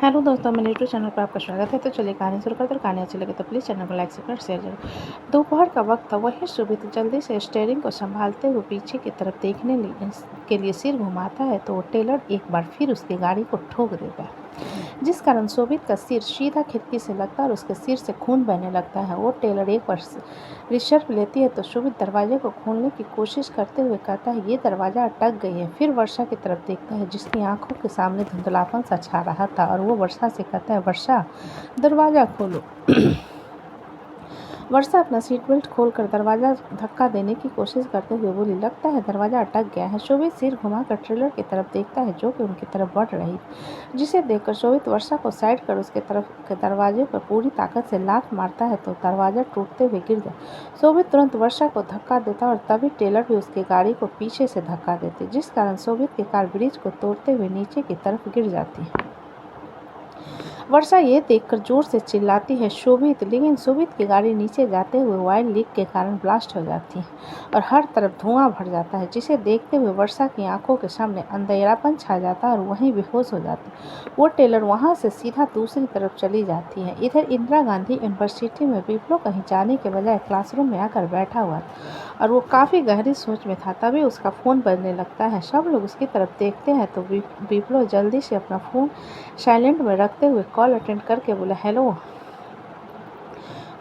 Hello दोस्तों, मेरे YouTube channel पर आपका स्वागत है। तो चलिए कहानी शुरू करते हैं। कहानी अच्छी लगे तो प्लीज़ चैनल को लाइक शेयर जरूर। दोपहर का वक्त था। वही सुबह जल्दी से स्टीयरिंग को संभालते हुए पीछे की तरफ के लिए सिर घुमाता है तो टेलर एक बार फिर उसकी गाड़ी को ठोक देता है, जिस कारण शोभित का सिर सीधा खिड़की से लगता है और उसके सिर से खून बहने लगता है। वो टेलर एक बार रिश्वत लेती है तो शोभित दरवाजे को खोलने की कोशिश करते हुए कहता है, ये दरवाज़ा अटक गई है। फिर वर्षा की तरफ देखता है, जिसकी आंखों के सामने धुंधलापन सा छा रहा था, और वो वर्षा से कहता है, वर्षा दरवाज़ा खोलो। वर्षा अपना सीट बेल्ट खोलकर दरवाज़ा धक्का देने की कोशिश करते हुए बोली, लगता है दरवाज़ा अटक गया है। शोभित सिर घुमाकर ट्रेलर की तरफ देखता है, जो कि उनकी तरफ बढ़ रही, जिसे देखकर शोभित वर्षा को साइड कर उसके तरफ के दरवाजे पर पूरी ताकत से लात मारता है तो दरवाज़ा टूटते हुए गिर जाए। शोभित तुरंत वर्षा को धक्का देता और तभी टेलर भी उसकी गाड़ी को पीछे से धक्का देती, जिस कारण शोभित की कार ब्रिज को तोड़ते हुए नीचे की तरफ गिर जाती है। वर्षा ये देखकर जोर से चिल्लाती है, शोभित, लेकिन शोभित की गाड़ी नीचे जाते हुए ऑयल लीक के कारण ब्लास्ट हो जाती है और हर तरफ धुआं भर जाता है, जिसे देखते हुए वर्षा की आंखों के सामने अंधेरापन छा जाता है और वहीं बेहोश हो जाती है। वो टेलर वहां से सीधा दूसरी तरफ चली जाती है। इधर इंदिरा गांधी यूनिवर्सिटी में विप्रो कहीं जाने के बजाय क्लासरूम में आकर बैठा हुआ था और वो काफ़ी गहरी सोच में था। तभी उसका फ़ोन बजने लगता है। सब लोग उसकी तरफ देखते हैं तो विप्रो जल्दी से अपना फ़ोन साइलेंट में रखते हुए कॉल अटेंड करके बोला, हेलो।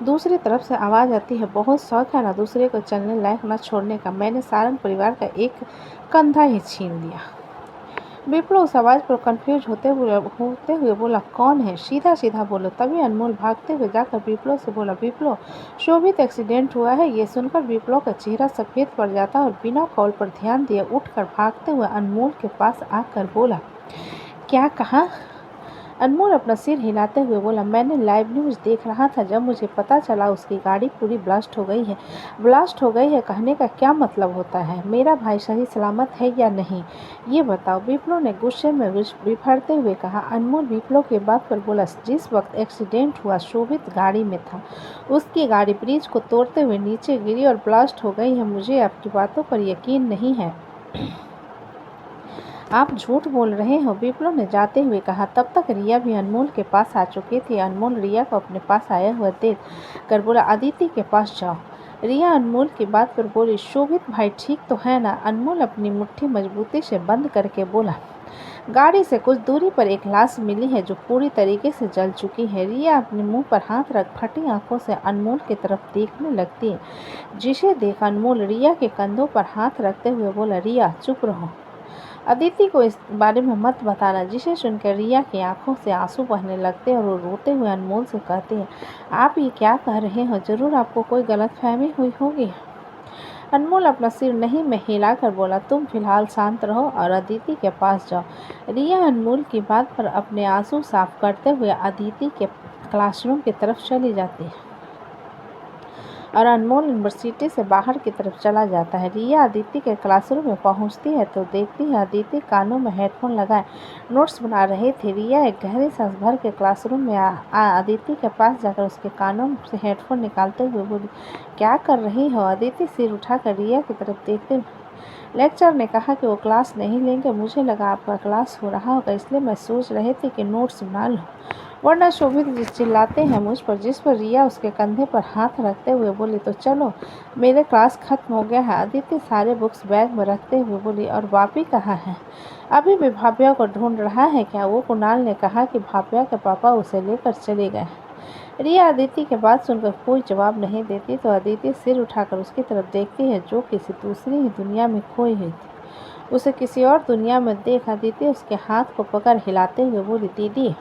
दूसरी तरफ से आवाज़ आती है, बहुत शौक है ना दूसरे को चलने लायक न छोड़ने का। मैंने सारंग परिवार का एक कंधा ही छीन लिया। विप्रो उस आवाज़ पर कंफ्यूज होते हुए बोला, कौन है, सीधा सीधा बोलो। तभी अनमोल भागते हुए जाकर विप्रो से बोला, विप्रो, शोभित एक्सीडेंट हुआ है। ये सुनकर विप्रो का चेहरा सफ़ेद पड़ जाता और बिना कॉल पर ध्यान दिए उठकर भागते हुए अनमोल के पास आकर बोला, क्या कहा? अनमोल अपना सिर हिलाते हुए बोला, मैंने लाइव न्यूज़ देख रहा था, जब मुझे पता चला उसकी गाड़ी पूरी ब्लास्ट हो गई है। ब्लास्ट हो गई है कहने का क्या मतलब होता है? मेरा भाई सही सलामत है या नहीं, ये बताओ। विप्रो ने गुस्से में बिफरते हुए कहा। अनमोल विप्रो की बात पर बोला, जिस वक्त एक्सीडेंट हुआ शोभित गाड़ी में था। उसकी गाड़ी ब्रिज को तोड़ते हुए नीचे गिरी और ब्लास्ट हो गई है। मुझे आपकी बातों पर यकीन नहीं है, आप झूठ बोल रहे हो, विप्रो ने जाते हुए कहा। तब तक रिया भी अनमोल के पास आ चुकी थी। अनमोल रिया को अपने पास आया हुआ देख कर बोला, अदिति के पास जाओ। रिया अनमोल की बात पर बोली, शोभित भाई ठीक तो है ना? अनमोल अपनी मुट्ठी मजबूती से बंद करके बोला। गाड़ी से कुछ दूरी पर एक लाश मिली है जो पूरी तरीके से जल चुकी है। रिया अपने मुंह पर हाथ रख फटी आंखों से अनमोल की तरफ देखने लगती है, जिसे देख अनमोल रिया के कंधों पर हाथ रखते हुए बोला, रिया चुप रहो, अदिति को इस बारे में मत बताना। जिसे सुनकर रिया की आंखों से आंसू बहने लगते और वो रोते हुए अनमोल से कहती है, आप ये क्या कह रहे हो? जरूर आपको कोई गलतफहमी हुई होगी। अनमोल अपना सिर नहीं में हिलाकर बोला, तुम फिलहाल शांत रहो और अदिति के पास जाओ। रिया अनमोल की बात पर अपने आंसू साफ करते हुए अदिति के क्लासरूम की तरफ चली जाती है और अनमोल यूनिवर्सिटी से बाहर की तरफ चला जाता है। रिया अदिति के क्लासरूम में पहुंचती है तो देखती है अदिति कानों में हेडफोन लगाए नोट्स बना रही थी। रिया एक गहरी सांस भर के क्लासरूम में अदिति के पास जाकर उसके कानों से हेडफोन निकालते हुए बोली, क्या कर रही हो? अदिति सिर उठाकर रिया की तरफ देखते हुए, लेक्चर ने कहा कि वो क्लास नहीं लेंगे। मुझे लगा आपका क्लास हो रहा होगा, इसलिए मैं सोच रही थी कि नोट्स बना लूँ, वरना शोभित जी चिल्लाते हैं मुझ पर। जिस पर रिया उसके कंधे पर हाथ रखते हुए बोली, तो चलो, मेरे क्लास खत्म हो गया है। अदिति सारे बुक्स बैग में रखते हुए बोली, और वापी कहाँ है? अभी भी भाव्या को ढूंढ रहा है क्या? वो कुणाल ने कहा कि भाव्या के पापा उसे लेकर चले गए। रिया अदिति के बात सुनकर कोई जवाब नहीं देती तो अदिति सिर उठाकर उसकी तरफ देखती है, जो किसी दूसरी ही दुनिया में खोई हुई थी। उसे किसी और दुनिया में देख अदिति उसके हाथ को पकड़ हिलाते हुए बोली, दीदी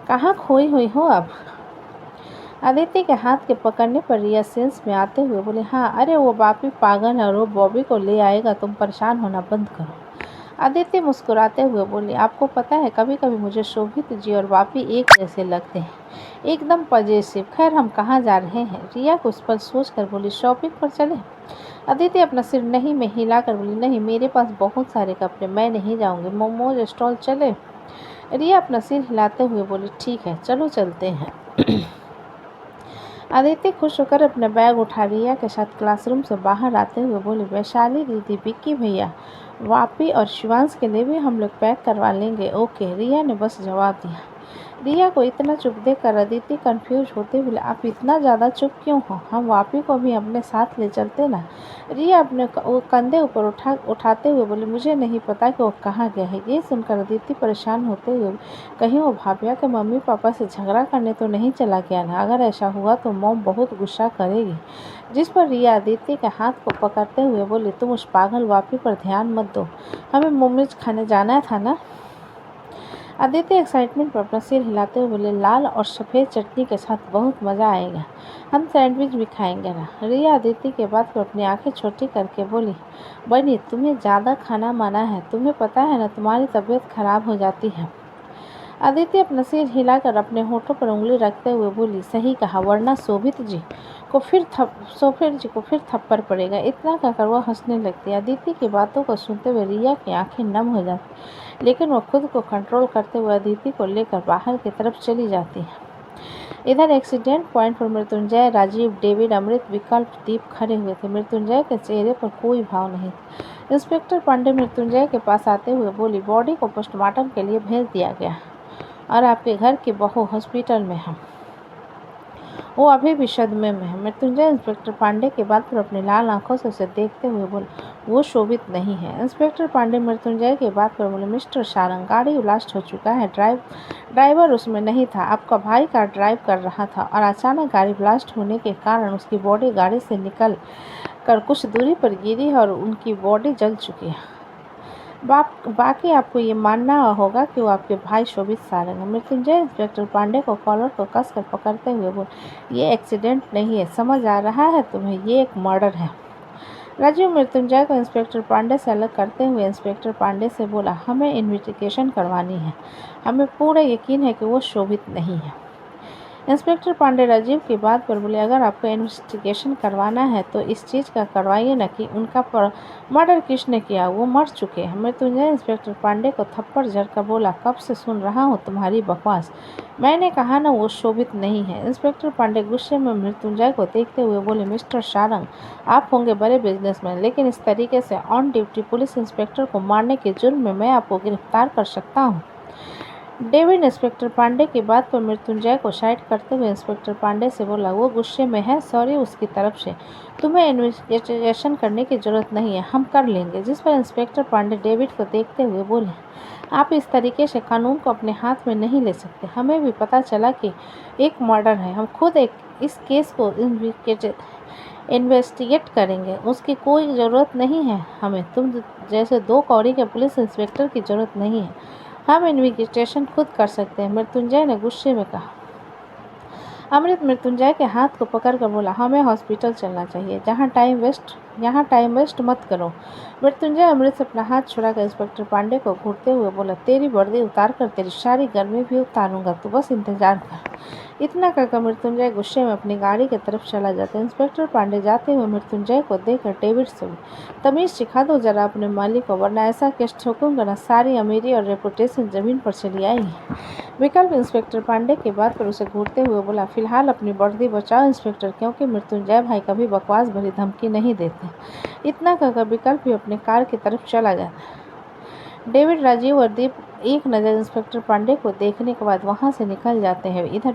कहाँ खोई हुई हो अब? अदिति के हाथ के पकड़ने पर रिया सेंस में आते हुए बोले, हाँ, अरे वो बापी पागल है और वो बॉबी को ले आएगा, तुम परेशान होना बंद करो। अदिति मुस्कुराते हुए बोली, आपको पता है कभी कभी मुझे शोभित जी और बापी एक जैसे लगते हैं, एकदम पजेसिव। खैर, हम कहाँ जा रहे हैं? रिया कुछ पल सोच कर बोली, शॉपिंग पर चले? अदिति अपना सिर नहीं में हिलाकर बोली, नहीं, मेरे पास बहुत सारे कपड़े, मैं नहीं जाऊँगी। मोमोज स्टॉल चले? रिया अपना सिर हिलाते हुए बोली, ठीक है, चलो चलते हैं। अदिति खुश होकर अपना बैग उठा रिया के साथ क्लासरूम से बाहर आते हुए बोली, वैशाली दीदी, विक्की भैया, वापी और शिवांश के लिए भी हम लोग पैक करवा लेंगे। ओके, रिया ने बस जवाब दिया। रिया को इतना चुप देखकर अदिति कंफ्यूज होते हुए, आप इतना ज़्यादा चुप क्यों हो? हम वापी को भी अपने साथ ले चलते ना। रिया अपने वो कंधे ऊपर उठाते हुए बोली, मुझे नहीं पता कि वो कहाँ गया है। ये सुनकर अदिति परेशान होते हुए, कहीं वो भाभिया के मम्मी पापा से झगड़ा करने तो नहीं चला गया ना? अगर ऐसा हुआ तो मॉम बहुत गुस्सा करेगी। जिस पर रिया अदिति के हाथ को पकड़ते हुए बोली, तुम उस पागल वापी पर ध्यान मत दो, हमें मोमोज खाने जाना था ना। आदित्य एक्साइटमेंट पर अपना सिर हिलाते हुए बोले, लाल और सफ़ेद चटनी के साथ बहुत मज़ा आएगा, हम सैंडविच भी खाएंगे ना। रिया आदित्य के बात पर अपनी आंखें छोटी करके बोली, बनी तुम्हें ज़्यादा खाना मना है, तुम्हें पता है ना तुम्हारी तबीयत खराब हो जाती है। आदित्य अपना सिर हिलाकर अपने होठों पर उंगली रखते हुए बोली, सही कहा, वरना शोभित जी को फिर थप्पड़ पड़ेगा। इतना कहकर वह हंसने लगती। आदित्य की बातों को सुनते हुए रिया की आंखें नम हो जाती, लेकिन वह खुद को कंट्रोल करते हुए अदिति को लेकर बाहर की तरफ चली जाती है। इधर एक्सीडेंट पॉइंट पर मृत्युंजय, राजीव, डेविड, अमृत, विकल्प, दीप खड़े हुए थे। मृत्युंजय के चेहरे पर कोई भाव नहीं था। इंस्पेक्टर पांडे मृत्युंजय के पास आते हुए बोली, बॉडी को पोस्टमार्टम के लिए भेज दिया गया और आपके घर की बहू हॉस्पिटल में है, वो अभी भी सदमे में है। मृत्युंजय इंस्पेक्टर पांडे के बात पर अपनी लाल आंखों से उसे देखते हुए बोले, वो शोभित नहीं है। इंस्पेक्टर पांडे मृत्युंजय के बात पर बोले, मिस्टर सारंग, गाड़ी ब्लास्ट हो चुका है, ड्राइवर उसमें नहीं था, आपका भाई कार ड्राइव कर रहा था और अचानक गाड़ी ब्लास्ट होने के कारण उसकी बॉडी गाड़ी से निकल कर कुछ दूरी पर गिरी है और उनकी बॉडी जल चुकी है। बाकी आपको ये मानना होगा कि वो आपके भाई शोभित सारंग है। मृत्युंजय इंस्पेक्टर पांडे को कॉलर को कसकर पकड़ते हुए बोले, ये एक्सीडेंट नहीं है, समझ आ रहा है तुम्हें, ये एक मर्डर है। राजीव मृत्युंजय को इंस्पेक्टर पांडे से अलग करते हुए इंस्पेक्टर पांडे से बोला, हमें इन्वेस्टिगेशन करवानी है, हमें पूरा यकीन है कि वो शोभित नहीं है। इंस्पेक्टर पांडे राजीव की बात पर बोले, अगर आपको इन्वेस्टिगेशन करवाना है तो इस चीज़ का करवाइए न कि उनका मर्डर किसने किया, वो मर चुके हैं। मृत्युंजय इंस्पेक्टर पांडे को थप्पड़ जड़कर बोला, कब से सुन रहा हूँ तुम्हारी बकवास, मैंने कहा ना वो शोभित नहीं है। इंस्पेक्टर पांडे गुस्से में मृत्युंजय को देखते हुए बोले, मिस्टर सारंग, आप होंगे बड़े बिजनेसमैन, लेकिन इस तरीके से ऑन ड्यूटी पुलिस इंस्पेक्टर को मारने के जुर्म में मैं आपको गिरफ्तार कर सकता हूँ। डेविड इंस्पेक्टर पांडे की बात पर मृत्युंजय को साइड करते हुए इंस्पेक्टर पांडे से बोला, वो गुस्से में है, सॉरी उसकी तरफ से, तुम्हें इन्वेस्टिगेशन करने की जरूरत नहीं है, हम कर लेंगे। जिस पर इंस्पेक्टर पांडे डेविड को देखते हुए बोले, आप इस तरीके से कानून को अपने हाथ में नहीं ले सकते, हमें भी पता चला कि एक मर्डर है, हम खुद इस केस को इन्वेस्टिगेट करेंगे, उसकी कोई ज़रूरत नहीं है हमें, तुम जैसे दो कौड़ी के पुलिस इंस्पेक्टर की ज़रूरत नहीं है, हम इन्वेस्टिगेशन खुद कर सकते हैं। मृत्युंजय ने गुस्से में कहा। अमृत मृत्युंजय के हाथ को पकड़कर बोला, हमें हॉस्पिटल चलना चाहिए, यहाँ टाइम वेस्ट मत करो। मृत्युंजय अमृत से अपना हाथ छुड़ाकर इंस्पेक्टर पांडे को घूरते हुए बोला, तेरी वर्दी उतार कर तेरी सारी गर्मी भी उतारूंगा, तू बस इंतजार कर। इतना कहकर मृत्युंजय गुस्से में अपनी गाड़ी की तरफ चला जाता। इंस्पेक्टर पांडे जाते हुए मृत्युंजय को देखकर डेविड से, तमीज़ सिखा दो जरा अपने मालिक को, वरना ऐसा केस ठोकूंगा ना सारी अमीरी और रेपुटेशन जमीन पर चली आएगी। विकल्प इंस्पेक्टर पांडे की बात पर उसे घूरते हुए बोला, फिलहाल अपनी वर्दी बचाओ इंस्पेक्टर, क्योंकि मृत्युंजय भाई कभी बकवास भरी धमकी नहीं देते। इतना कहकर विकल्प भी अपने कार की तरफ चला जाता। डेविड, राजीव और दीप एक नज़र इंस्पेक्टर पांडे को देखने के बाद वहां से निकल जाते हैं। इधर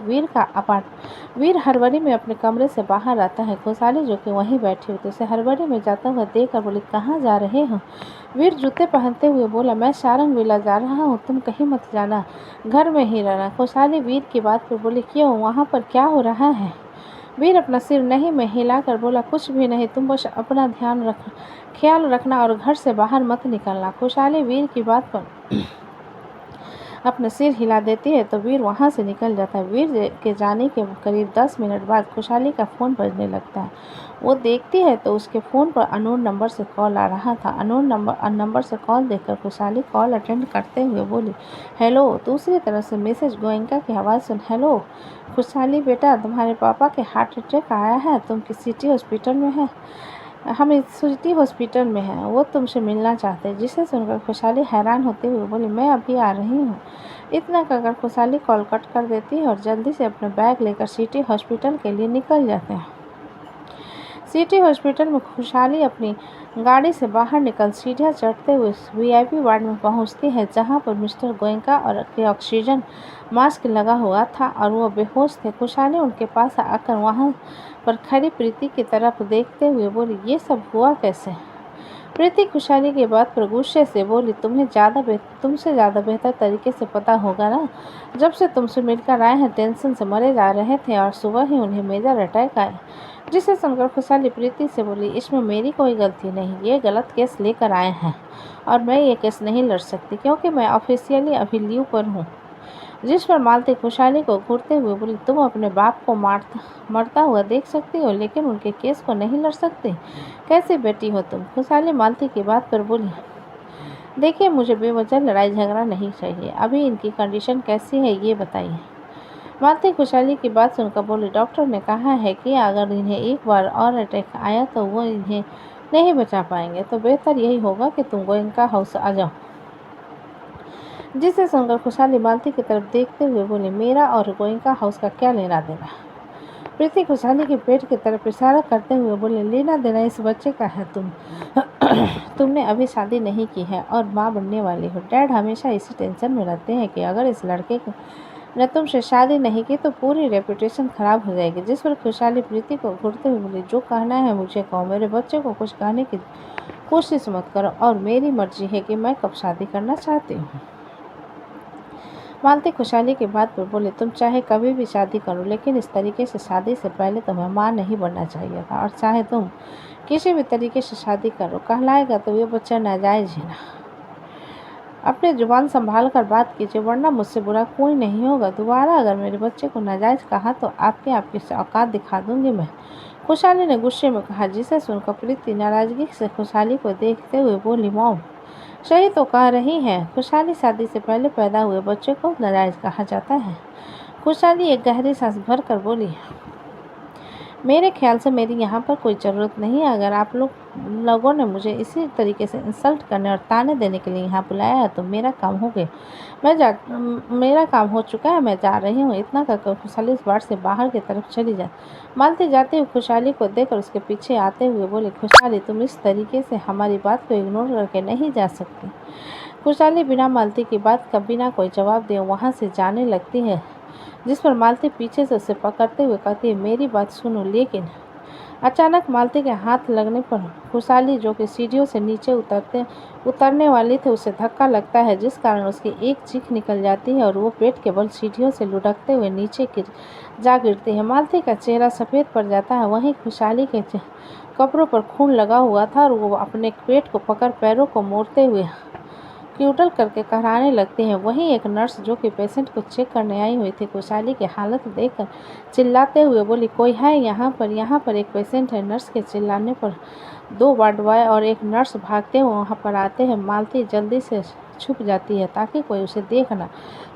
वीर हड़बड़ी में अपने कमरे से बाहर आता है। खुशहाली जो कि वहीं बैठी होती उसे हड़बड़ी में जाता हुआ देखकर बोली, कहाँ जा रहे हो? वीर जूते पहनते हुए बोला, मैं सारंग विला जा रहा हूँ, तुम कहीं मत जाना, घर में ही रहना। खुशहाली वीर की बात पर बोली, क्यों, वहाँ पर क्या हो रहा है? वीर अपना सिर नहीं में हिलाकर बोला, कुछ भी नहीं, तुम बस अपना ख्याल रखना और घर से बाहर मत निकलना। खुशहाली वीर की बात पर अपना सिर हिला देती है तो वीर वहाँ से निकल जाता है। वीर के जाने के करीब 10 मिनट बाद खुशहाली का फ़ोन बजने लगता है। वो देखती है तो उसके फ़ोन पर अननोन नंबर से कॉल आ रहा था। अननोन नंबर से कॉल देखकर खुशहाली कॉल अटेंड करते हुए बोली, हेलो। दूसरी तरफ से मिसेज गोयनका की आवाज़ सुन, हेलो खुशहाली बेटा, तुम्हारे पापा के हार्ट अटैक आया है, तुम किस सिटी हॉस्पिटल में है? हम इस सिटी हॉस्पिटल में हैं, वो तुमसे मिलना चाहते हैं। जिसे सुनकर खुशहाली हैरान होते हुए बोली, मैं अभी आ रही हूँ। इतना कहकर खुशहाली कॉल कट कर देती है और जल्दी से अपना बैग लेकर सिटी हॉस्पिटल के लिए निकल जाते हैं। सिटी हॉस्पिटल में खुशहाली अपनी गाड़ी से बाहर निकल सीढ़ियाँ चढ़ते हुए वीआईपी वार्ड में पहुंचती है, जहां पर मिस्टर गोयनका और के ऑक्सीजन मास्क लगा हुआ था और वो बेहोश थे। खुशहाली उनके पास आकर वहां पर खड़ी प्रीति की तरफ देखते हुए बोली, ये सब हुआ कैसे? प्रीति खुशहाली की बात पर गुस्से से बोली, तुमसे ज़्यादा बेहतर तरीके से पता होगा ना। जब से तुमसे मिलकर आए हैं टेंशन से मरे जा रहे थे और सुबह ही उन्हें मेजर अटैक आया। जिसे सुनकर खुशहाली प्रीति से बोली, इसमें मेरी कोई गलती नहीं, ये गलत केस लेकर आए हैं और मैं ये केस नहीं लड़ सकती क्योंकि मैं ऑफिशियली अभी लीव पर हूँ। जिस पर मालती खुशहाली को घूरते हुए बोली, तुम अपने बाप को मरता हुआ देख सकती हो लेकिन उनके केस को नहीं लड़ सकती, कैसी बेटी हो तुम? खुशहाली मालती की बात पर बोली, देखिए मुझे बेवजह लड़ाई झगड़ा नहीं चाहिए, अभी इनकी कंडीशन कैसी है ये बताइए। मालती खुशहाली की बात सुनकर बोली, डॉक्टर ने कहा है कि अगर इन्हें एक बार और अटैक आया तो वो इन्हें नहीं बचा पाएंगे, तो बेहतर यही होगा कि तुम गोयनका हाउस आ जाओ। जिसे सुनकर खुशहाली मालती की तरफ देखते हुए बोले, मेरा और गोयनका हाउस का क्या लेना देना? प्रीति खुशहाली के पेट की तरफ इशारा करते हुए बोले, लेना देना इस बच्चे का है। तुमने अभी शादी नहीं की है और माँ बनने वाली हो। डैड हमेशा इसी टेंशन में रहते हैं कि अगर इस लड़के ने तुमसे शादी नहीं की तो पूरी रेपुटेशन खराब हो जाएगी। जिस पर खुशहाली प्रीति को घूरते हुए बोली, जो कहना है मुझे कहो, मेरे बच्चे को कुछ कहने की कोशिश मत करो और मेरी मर्जी है कि मैं कब शादी करना चाहती हूँ। मालती खुशहाली की बात पर बोले, तुम चाहे कभी भी शादी करो लेकिन इस तरीके से शादी से पहले तुम्हें माँ नहीं बनना चाहिए था, और चाहे तुम किसी भी तरीके से शादी करो, कहलाएगा तो ये बच्चा नाजायज है ना। अपनी जुबान संभाल कर बात कीजिए वरना मुझसे बुरा कोई नहीं होगा। दोबारा अगर मेरे बच्चे को नाजायज कहा तो आपकी औकात दिखा दूंगी मैं। खुशहाली ने गुस्से में कहा। जिसे सुनकर प्रीति नाराजगी से खुशहाली को देखते हुए बोली, मॉम सही तो कह रही है, खुशहाली शादी से पहले पैदा हुए बच्चे को नाजायज कहा जाता है। खुशहाली एक गहरी सांस भरकर बोली, मेरे ख्याल से मेरी यहाँ पर कोई ज़रूरत नहीं है। अगर आप लोगों ने मुझे इसी तरीके से इंसल्ट करने और ताने देने के लिए यहाँ बुलाया है तो मेरा काम हो गया, मेरा काम हो चुका है, मैं जा रही हूँ। इतना कहकर खुशहाली इस वार्ड से बाहर की तरफ चली जाए। मालती जाती हुई खुशहाली को देखकर उसके पीछे आते हुए बोले, खुशहाली तुम इस तरीके से हमारी बात को इग्नोर करके नहीं जा सकती। खुशहाली बिना मालती की बात का बिना कोई जवाब दिए वहाँ से जाने लगती है। जिस पर मालती पीछे से उसे पकड़ते हुए कहती है, मेरी बात सुनो। लेकिन अचानक मालती के हाथ लगने पर खुशहाली जो कि सीढ़ियों से नीचे उतरने वाली थी उसे धक्का लगता है, जिस कारण उसकी एक चीख निकल जाती है और वो पेट के बल सीढ़ियों से लुढ़कते हुए नीचे जा गिरती है। मालती का चेहरा सफ़ेद पड़ जाता है। वहीं खुशहाली के कपड़ों पर खून लगा हुआ था और वो अपने पेट को पकड़ पैरों को मोड़ते हुए क्यूटल करके कहराने लगती हैं। वहीं एक नर्स जो कि पेशेंट को चेक करने आई हुई थी खुशहाली की हालत देखकर चिल्लाते हुए बोली, कोई है यहाँ पर एक पेशेंट है। नर्स के चिल्लाने पर 2 वार्ड बॉय और एक नर्स भागते हुए वहाँ पर आते हैं। मालती जल्दी से छुप जाती है ताकि कोई उसे देख ना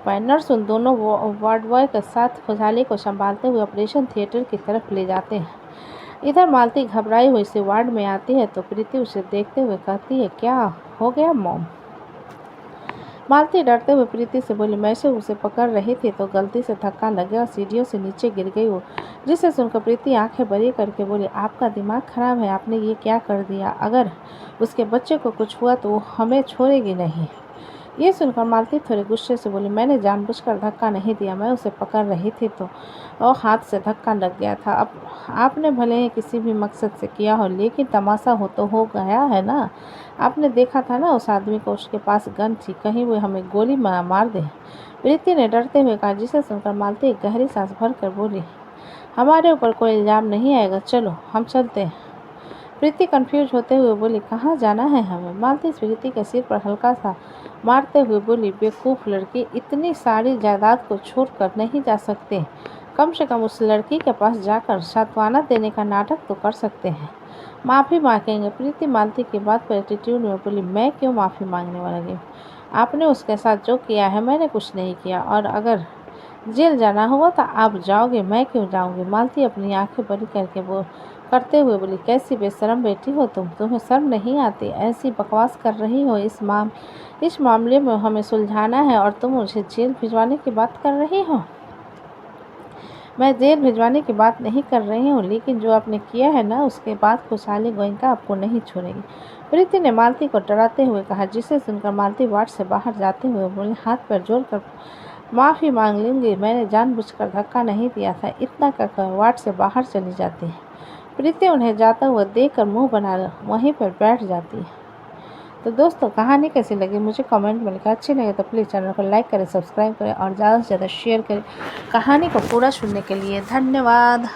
पाए। नर्स उन दोनों वार्ड बॉय के साथ खुशहाली को संभालते हुए ऑपरेशन थिएटर की तरफ ले जाते हैं। इधर मालती घबराई हुई से वार्ड में आती है तो प्रीति उसे देखते हुए कहती है, क्या हो गया मॉम? मालती डरते हुए प्रीति से बोली, मैं से उसे पकड़ रही थी तो गलती से धक्का लग गया और सीढ़ियों से नीचे गिर गई वो। जिसे सुनकर प्रीति आंखें बड़ी करके बोली, आपका दिमाग खराब है, आपने ये क्या कर दिया? अगर उसके बच्चे को कुछ हुआ तो वो हमें छोड़ेगी नहीं। ये सुनकर मालती थोड़े गुस्से से बोली, मैंने जानबूझकर धक्का नहीं दिया, मैं उसे पकड़ रही थी तो और हाथ से धक्का लग गया था। अब आपने भले ही किसी भी मकसद से किया हो लेकिन तमाशा हो गया है ना। आपने देखा था ना उस आदमी को, उसके पास गन थी, कहीं वो हमें गोली मार दे। प्रीति ने डरते हुए कहा। जिसे सुनकर मालती एक गहरी सांस भरकर बोली, हमारे ऊपर कोई इल्ज़ाम नहीं आएगा, चलो हम चलते हैं। प्रीति कंफ्यूज होते हुए बोली, कहाँ जाना है हमें? मालती प्रीति के सिर पर हल्का सा मारते हुए बोली, बेवकूफ़ लड़की, इतनी सारी जायदाद को छोड़कर नहीं जा सकते। कम से कम उस लड़की के पास जाकर सांत्वना देने का नाटक तो कर सकते हैं। माफ़ी मांगेंगे। प्रीति मालती की बात पर एटीट्यूड में बोली, मैं क्यों माफ़ी मांगने वाली? आपने उसके साथ जो किया है मैंने कुछ नहीं किया, और अगर जेल जाना हुआ तो आप जाओगे, मैं क्यों जाऊंगी? मालती अपनी आंखें बड़ी करते हुए बोली, कैसी बेशरम बेटी हो तुम, तुम्हें शर्म नहीं आती? ऐसी बकवास कर रही हो। इस मामले में हमें सुलझाना है और तुम मुझे जेल भिजवाने की बात कर रही हो। मैं जेल भिजवाने की बात नहीं कर रही हूँ, लेकिन जो आपने किया है ना, उसके बाद खुशहाली गोयनका आपको नहीं छोड़ेगी। प्रीति ने मालती को डराते हुए कहा, जिसे सुनकर मालती वार्ड से बाहर जाते हुए बोली, हाथ पैर जोड़कर माफ़ी मांग लूँगी, मैंने जानबूझकर धक्का नहीं दिया था, इतना कहकर वार्ड से बाहर चली जाती है। प्रीति उन्हें जाता हुआ देखकर मुंह बना वहीं पर बैठ जाती है। तो दोस्तों, कहानी कैसी लगी मुझे कमेंट में लिखा। अच्छी लगे तो प्लीज़ चैनल को लाइक करें, सब्सक्राइब करें और ज़्यादा से ज़्यादा शेयर करें। कहानी को पूरा सुनने के लिए धन्यवाद।